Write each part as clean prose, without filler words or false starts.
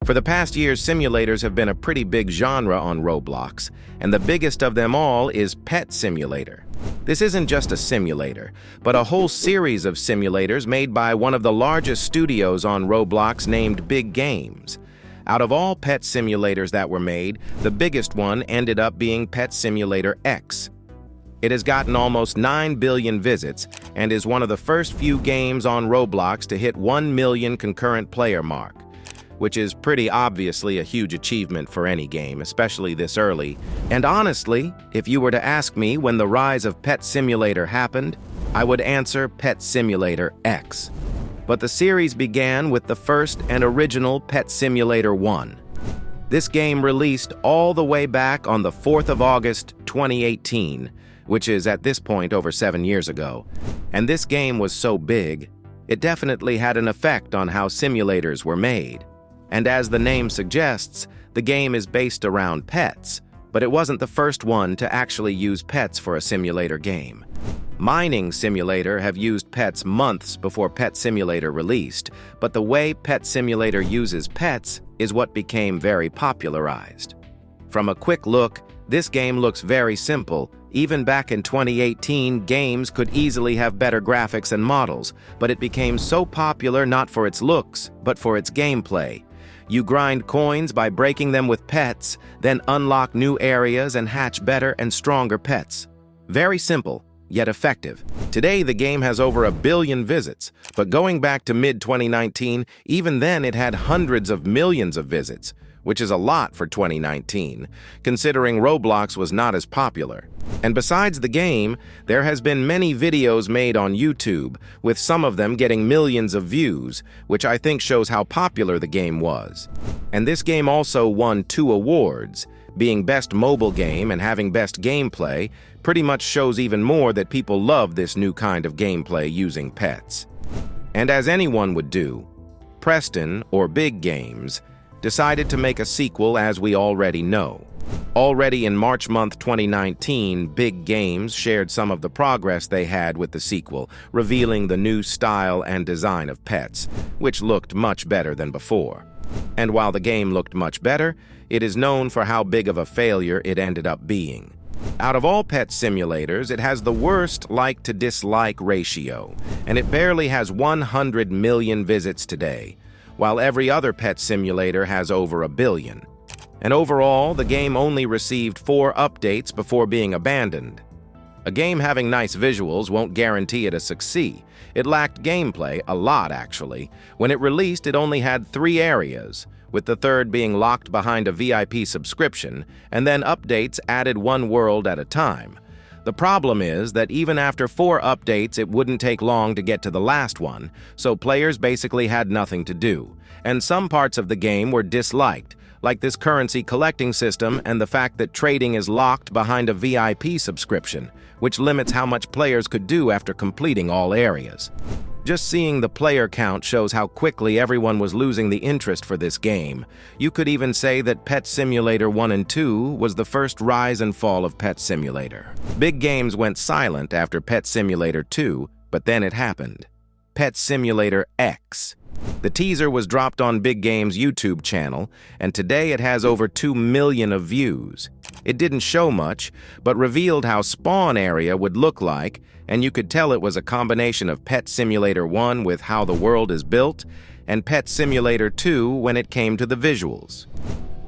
For the past years, simulators have been a pretty big genre on Roblox, and the biggest of them all is Pet Simulator. This isn't just a simulator, but a whole series of simulators made by one of the largest studios on Roblox named Big Games. Out of all pet simulators that were made, the biggest one ended up being Pet Simulator X. It has gotten almost 9 billion visits and is one of the first few games on Roblox to hit 1 million concurrent player mark, which is pretty obviously a huge achievement for any game, especially this early. And honestly, if you were to ask me when the rise of Pet Simulator happened, I would answer Pet Simulator X. But the series began with the first and original Pet Simulator 1. This game released all the way back on the 4th of August, 2018, which is at this point over 7 years ago. And this game was so big, it definitely had an effect on how simulators were made. And as the name suggests, the game is based around pets, but it wasn't the first one to actually use pets for a simulator game. Mining Simulator have used pets months before Pet Simulator released, but the way Pet Simulator uses pets is what became very popularized. From a quick look, this game looks very simple. Even back in 2018, games could easily have better graphics and models, but it became so popular not for its looks, but for its gameplay. You grind coins by breaking them with pets, then unlock new areas and hatch better and stronger pets. Very simple, yet effective. Today, the game has over 1 billion visits, but going back to mid-2019, even then it had hundreds of millions of visits, which is a lot for 2019, considering Roblox was not as popular. And besides the game, there has been many videos made on YouTube, with some of them getting millions of views, which I think shows how popular the game was. And this game also won 2 awards, being Best Mobile Game and having Best Gameplay, pretty much shows even more that people love this new kind of gameplay using pets. And as anyone would do, Preston, or Big Games, decided to make a sequel as we already know. Already in March month 2019, Big Games shared some of the progress they had with the sequel, revealing the new style and design of pets, which looked much better than before. And while the game looked much better, it is known for how big of a failure it ended up being. Out of all pet simulators, it has the worst like-to-dislike ratio, and it barely has 100 million visits today, while every other pet simulator has over 1 billion. And overall, the game only received 4 updates before being abandoned. A game having nice visuals won't guarantee it a success. It lacked gameplay, a lot actually. When it released, it only had 3 areas, with the third being locked behind a VIP subscription, and then updates added 1 world at a time. The problem is that even after 4 updates, it wouldn't take long to get to the last one, so players basically had nothing to do. And some parts of the game were disliked, like this currency collecting system and the fact that trading is locked behind a VIP subscription, which limits how much players could do after completing all areas. Just seeing the player count shows how quickly everyone was losing the interest for this game. You could even say that Pet Simulator 1 and 2 was the first rise and fall of Pet Simulator. Big Games went silent after Pet Simulator 2, but then it happened. Pet Simulator X. The teaser was dropped on Big Game's YouTube channel, and today it has over 2 million of views. It didn't show much, but revealed how Spawn Area would look like, and you could tell it was a combination of Pet Simulator 1 with how the world is built, and Pet Simulator 2 when it came to the visuals.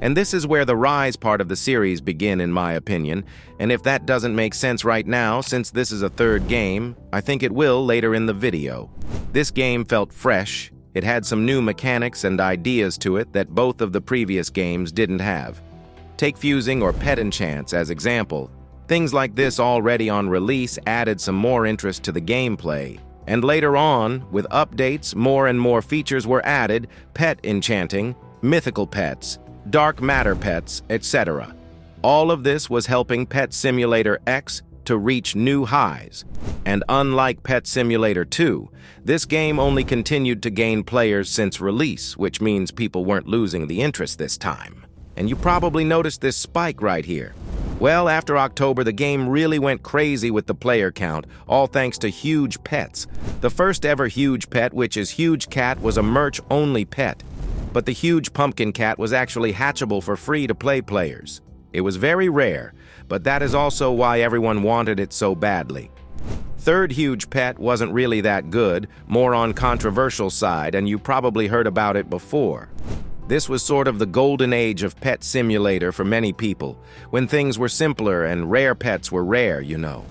And this is where the rise part of the series begin, in my opinion, and if that doesn't make sense right now, since this is a 3rd game, I think it will later in the video. This game felt fresh. It had some new mechanics and ideas to it that both of the previous games didn't have. Take Fusing or Pet Enchants as example. Things like this already on release added some more interest to the gameplay. And later on, with updates, more and more features were added: pet enchanting, mythical pets, dark matter pets, etc. All of this was helping Pet Simulator X to reach new highs. And unlike Pet Simulator 2, this game only continued to gain players since release, which means people weren't losing the interest this time. And you probably noticed this spike right here. Well, after October, the game really went crazy with the player count, all thanks to Huge Pets. The first ever Huge Pet, which is Huge Cat, was a merch-only pet. But the huge pumpkin cat was actually hatchable for free-to-play players. It was very rare, but that is also why everyone wanted it so badly. Third huge pet wasn't really that good, more on controversial side, and you probably heard about it before. This was sort of the golden age of Pet Simulator for many people, when things were simpler and rare pets were rare, you know.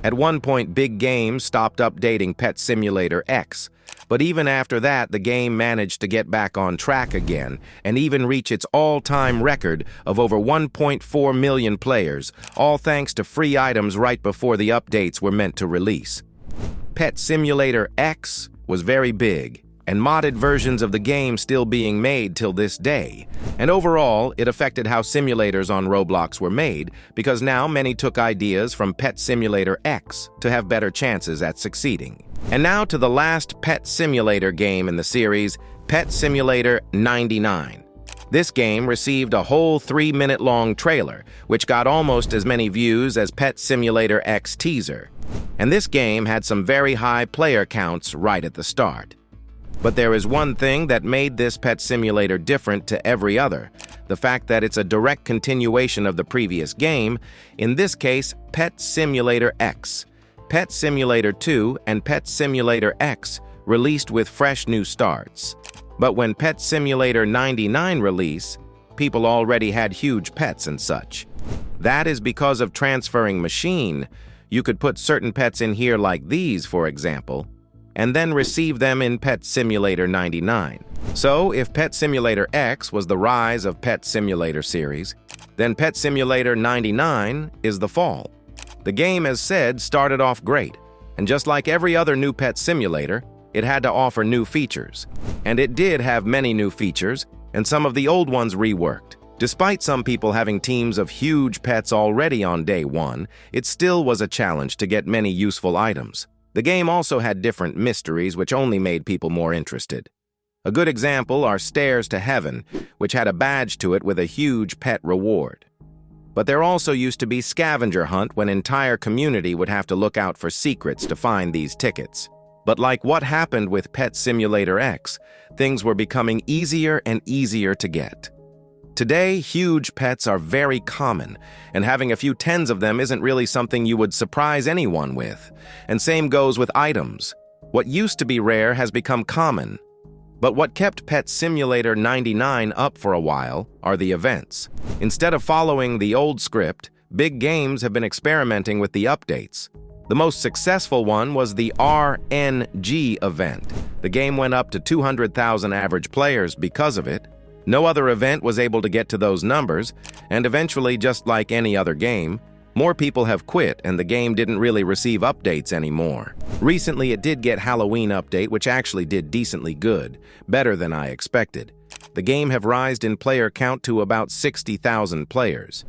At one point, Big Game stopped updating Pet Simulator X, but even after that, the game managed to get back on track again and even reach its all-time record of over 1.4 million players, all thanks to free items right before the updates were meant to release. Pet Simulator X was very big, and modded versions of the game still being made till this day. And overall, it affected how simulators on Roblox were made, because now many took ideas from Pet Simulator X to have better chances at succeeding. And now to the last Pet Simulator game in the series, Pet Simulator 99. This game received a whole 3-minute-long trailer, which got almost as many views as Pet Simulator X teaser. And this game had some very high player counts right at the start. But there is one thing that made this Pet Simulator different to every other, the fact that it's a direct continuation of the previous game, in this case, Pet Simulator X. Pet Simulator 2 and Pet Simulator X released with fresh new starts. But when Pet Simulator 99 released, people already had huge pets and such. That is because of transferring machine. You could put certain pets in here like these, for example, and then receive them in Pet Simulator 99. So, if Pet Simulator X was the rise of Pet Simulator series, then Pet Simulator 99 is the fall. The game, as said, started off great, and just like every other new pet simulator, it had to offer new features. And it did have many new features, and some of the old ones reworked. Despite some people having teams of huge pets already on day one, it still was a challenge to get many useful items. The game also had different mysteries which only made people more interested. A good example are Stairs to Heaven, which had a badge to it with a huge pet reward. But there also used to be Scavenger Hunt when an entire community would have to look out for secrets to find these tickets. But like what happened with Pet Simulator X, things were becoming easier and easier to get. Today, huge pets are very common, and having a few tens of them isn't really something you would surprise anyone with. And same goes with items. What used to be rare has become common. But what kept Pet Simulator 99 up for a while are the events. Instead of following the old script, Big Games have been experimenting with the updates. The most successful one was the RNG event. The game went up to 200,000 average players because of it. No other event was able to get to those numbers, and eventually, just like any other game, more people have quit and the game didn't really receive updates anymore. Recently, it did get Halloween update, which actually did decently good, better than I expected. The game have rised in player count to about 60,000 players.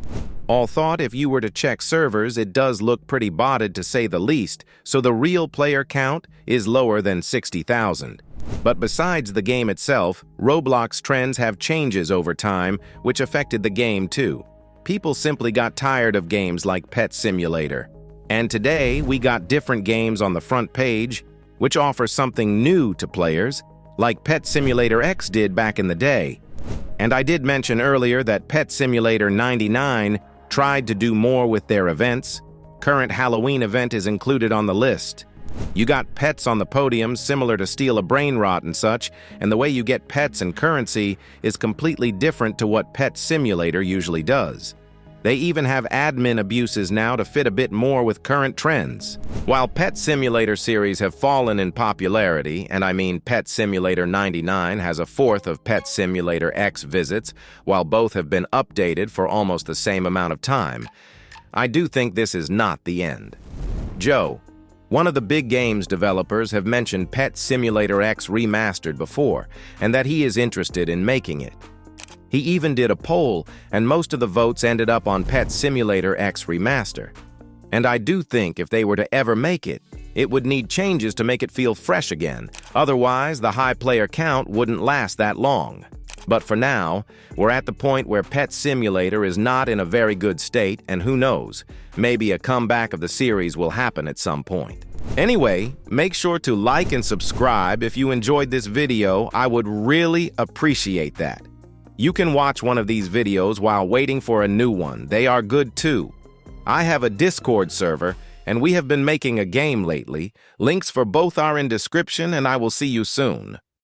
All thought, if you were to check servers, it does look pretty botted to say the least, so the real player count is lower than 60,000. But besides the game itself, Roblox trends have changes over time, which affected the game too. People simply got tired of games like Pet Simulator. And today, we got different games on the front page, which offer something new to players, like Pet Simulator X did back in the day. And I did mention earlier that Pet Simulator 99 tried to do more with their events. Current Halloween event is included on the list. You got pets on the podium similar to Steal a Brain Rot and such, and the way you get pets and currency is completely different to what Pet Simulator usually does. They even have admin abuses now to fit a bit more with current trends. While Pet Simulator series have fallen in popularity, and I mean Pet Simulator 99 has a fourth of Pet Simulator X visits, while both have been updated for almost the same amount of time, I do think this is not the end. Joe, one of the Big Games developers, have mentioned Pet Simulator X Remastered before, and that he is interested in making it. He even did a poll, and most of the votes ended up on Pet Simulator X Remaster. And I do think if they were to ever make it, it would need changes to make it feel fresh again. Otherwise, the high player count wouldn't last that long. But for now, we're at the point where Pet Simulator is not in a very good state, and who knows, maybe a comeback of the series will happen at some point. Anyway, make sure to like and subscribe if you enjoyed this video. I would really appreciate that. You can watch one of these videos while waiting for a new one. They are good too. I have a Discord server, and we have been making a game lately. Links for both are in description, and I will see you soon.